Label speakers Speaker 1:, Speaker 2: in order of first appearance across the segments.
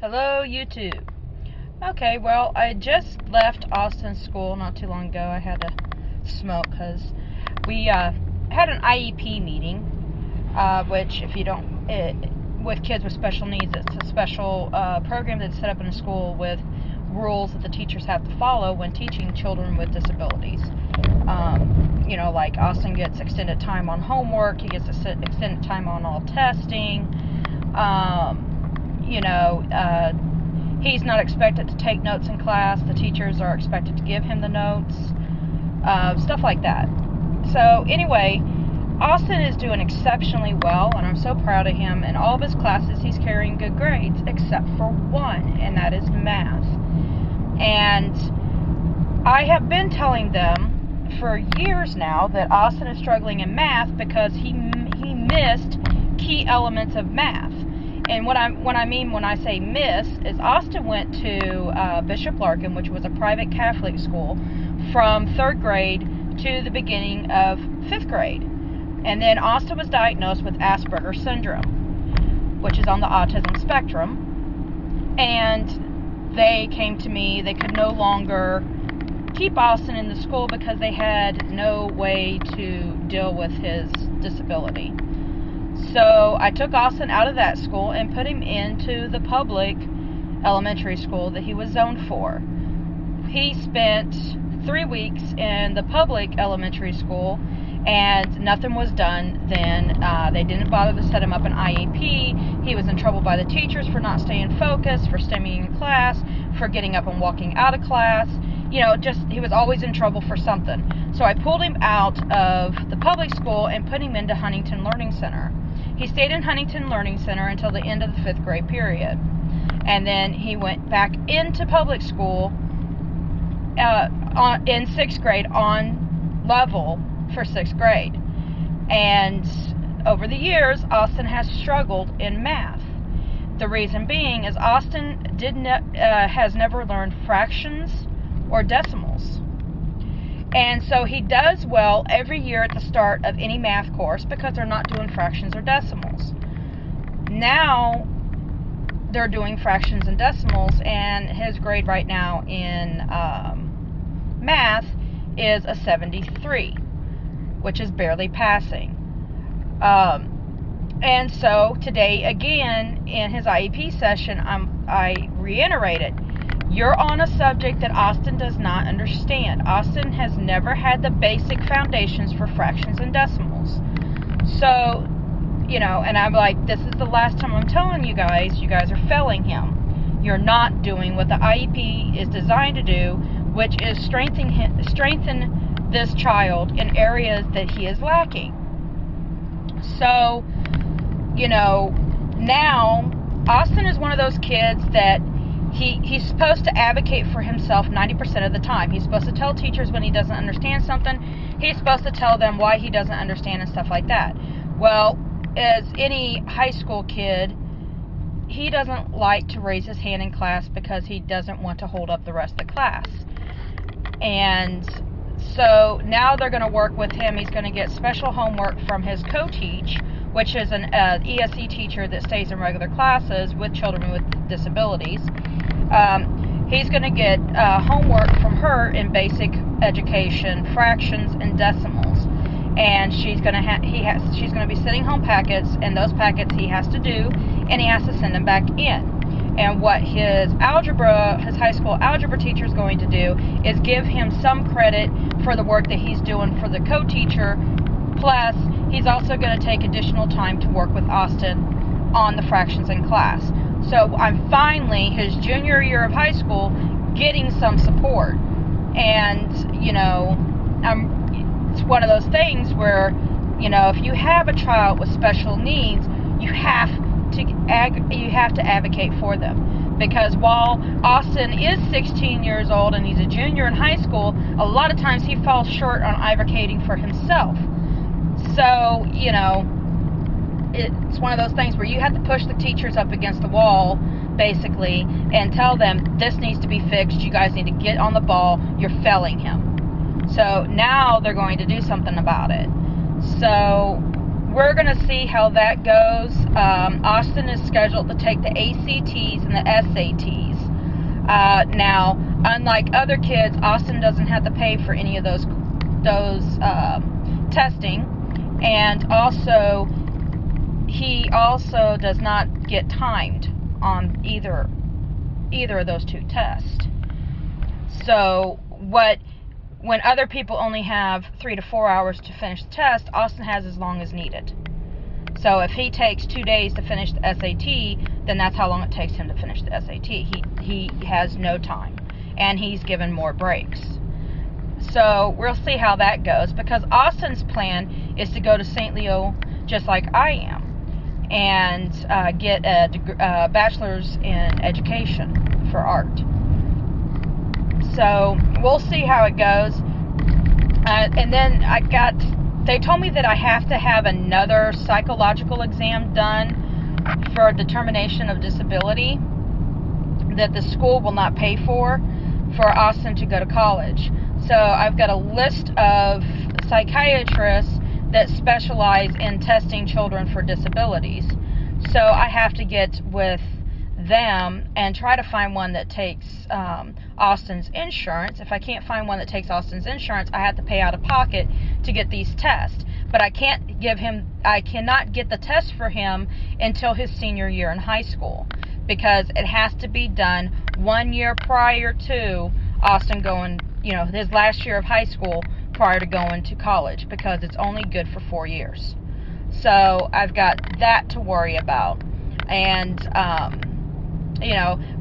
Speaker 1: Hello, YouTube. Okay, well, I just left Austin's school not too long ago. I had to smoke because we had an IEP meeting, which, if you don't, with kids with special needs, it's a special program that's set up in a school with rules that the teachers have to follow when teaching children with disabilities. Like Austin gets extended time on homework, he gets extended time on all testing. He's not expected to take notes in class. The teachers are expected to give him the notes, stuff like that. So anyway, Austin is doing exceptionally well, and I'm so proud of him. In all of his classes, he's carrying good grades, except for one, and that is math. And I have been telling them for years now that Austin is struggling in math because he missed key elements of math. And what I mean when I say miss is Austin went to Bishop Larkin, which was a private Catholic school, from 3rd grade to the beginning of 5th grade. And then Austin was diagnosed with Asperger's syndrome, which is on the autism spectrum. And they came to me. They could no longer keep Austin in the school because they had no way to deal with his disability. So I took Austin out of that school and put him into the public elementary school that he was zoned for. He spent 3 weeks in the public elementary school and nothing was done then. They didn't bother to set him up an IEP. He was in trouble by the teachers for not staying focused, for staying in class, for getting up and walking out of class. He was always in trouble for something. So I pulled him out of the public school and put him into Huntington Learning Center. He stayed in Huntington Learning Center until the end of the 5th grade period. And then he went back into public school in 6th grade on level for 6th grade. And over the years, Austin has struggled in math. The reason being is Austin has never learned fractions or decimals. And so he does well every year at the start of any math course because they're not doing fractions or decimals. Now they're doing fractions and decimals, and his grade right now in math is a 73, which is barely passing. And so today, again, in his IEP session, I reiterated, you're on a subject that Austin does not understand. Austin has never had the basic foundations for fractions and decimals. So, and I'm like, this is the last time I'm telling you guys are failing him. You're not doing what the IEP is designed to do, which is strengthen this child in areas that he is lacking. So, now Austin is one of those kids that he's supposed to advocate for himself 90% of the time. He's supposed to tell teachers when he doesn't understand something. He's supposed to tell them why he doesn't understand and stuff like that. Well, as any high school kid, he doesn't like to raise his hand in class because he doesn't want to hold up the rest of the class. And so now they're going to work with him. He's going to get special homework from his co-teach, which is an ESE teacher that stays in regular classes with children with disabilities. He's going to get homework from her in basic education, fractions and decimals, and she's going to be sending home packets, and those packets he has to do, and he has to send them back in. And what his high school algebra teacher is going to do is give him some credit for the work that he's doing for the co-teacher. Plus, he's also going to take additional time to work with Austin on the fractions in class. So I'm finally, his junior year of high school, getting some support. And, it's one of those things where, if you have a child with special needs, you have to advocate for them. Because while Austin is 16 years old and he's a junior in high school, a lot of times he falls short on advocating for himself. So, it's one of those things where you have to push the teachers up against the wall, basically, and tell them, this needs to be fixed, you guys need to get on the ball, you're failing him. So now they're going to do something about it. So we're going to see how that goes. Austin is scheduled to take the ACTs and the SATs. Now, unlike other kids, Austin doesn't have to pay for any of those testing, and also he also does not get timed on either of those two tests. So when other people only have 3 to 4 hours to finish the test, Austin has as long as needed. So if he takes 2 days to finish the SAT, then that's how long it takes him to finish the SAT. He has no time, and he's given more breaks. So we'll see how that goes, because Austin's plan is to go to St. Leo just like I am, and get a bachelor's in education for art. So we'll see how it goes. And then they told me that I have to have another psychological exam done for determination of disability that the school will not pay for Austin to go to college. So I've got a list of psychiatrists that specialize in testing children for disabilities. So I have to get with them and try to find one that takes Austin's insurance. If I can't find one that takes Austin's insurance, I have to pay out of pocket to get these tests. But I cannot get the test for him until his senior year in high school, because it has to be done 1 year prior to Austin going, his last year of high school prior to going to college, because it's only good for 4 years. So I've got that to worry about. And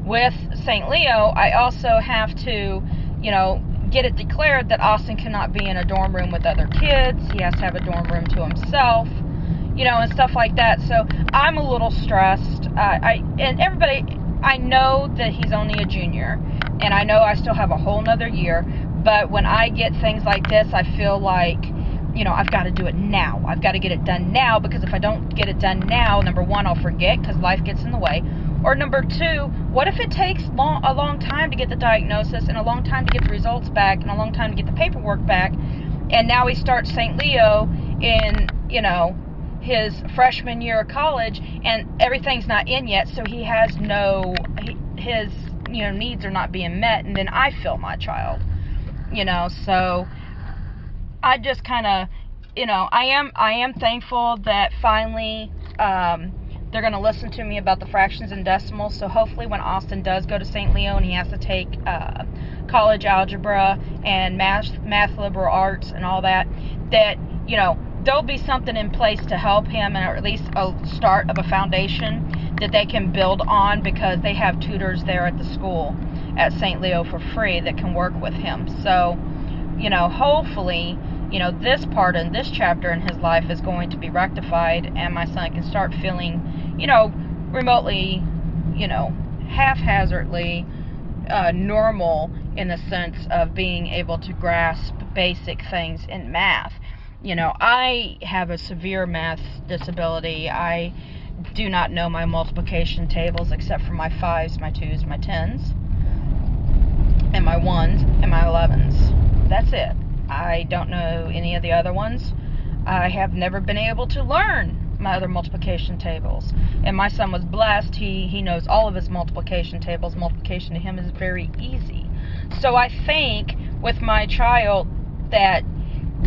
Speaker 1: with St. Leo, I also have to, get it declared that Austin cannot be in a dorm room with other kids. He has to have a dorm room to himself, and stuff like that. So I'm a little stressed. And everybody, I know that he's only a junior, and I know I still have a whole nother year, but when I get things like this, I feel like, I've got to do it now. I've got to get it done now, because if I don't get it done now, number one, I'll forget because life gets in the way. Or number two, what if it takes a long time to get the diagnosis, and a long time to get the results back, and a long time to get the paperwork back, and now he starts St. Leo in, his freshman year of college, and everything's not in yet, so he has his needs are not being met, and then I feel my child, so I just kind of, I am thankful that finally they're going to listen to me about the fractions and decimals. So hopefully when Austin does go to St. Leo and he has to take college algebra and math liberal arts and all that, there'll be something in place to help him, and or at least a start of a foundation that they can build on, because they have tutors there at the school at St. Leo for free that can work with him. So, hopefully, this part in this chapter in his life is going to be rectified, and my son can start feeling, remotely, haphazardly normal, in the sense of being able to grasp basic things in math. I have a severe math disability. I do not know my multiplication tables except for my 5s, my 2s, my 10s, and my 1s, and my 11s. That's it. I don't know any of the other ones. I have never been able to learn my other multiplication tables. And my son was blessed. He knows all of his multiplication tables. Multiplication to him is very easy. So I think with my child that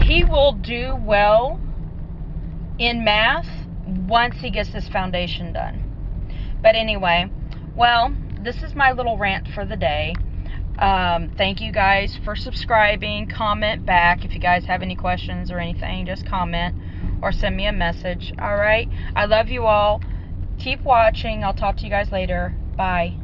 Speaker 1: he will do well in math once he gets this foundation done. But anyway, well, this is my little rant for the day. Thank you guys for subscribing. Comment back if you guys have any questions or anything. Just comment or send me a message. Alright, I love you all. Keep watching. I'll talk to you guys later. Bye.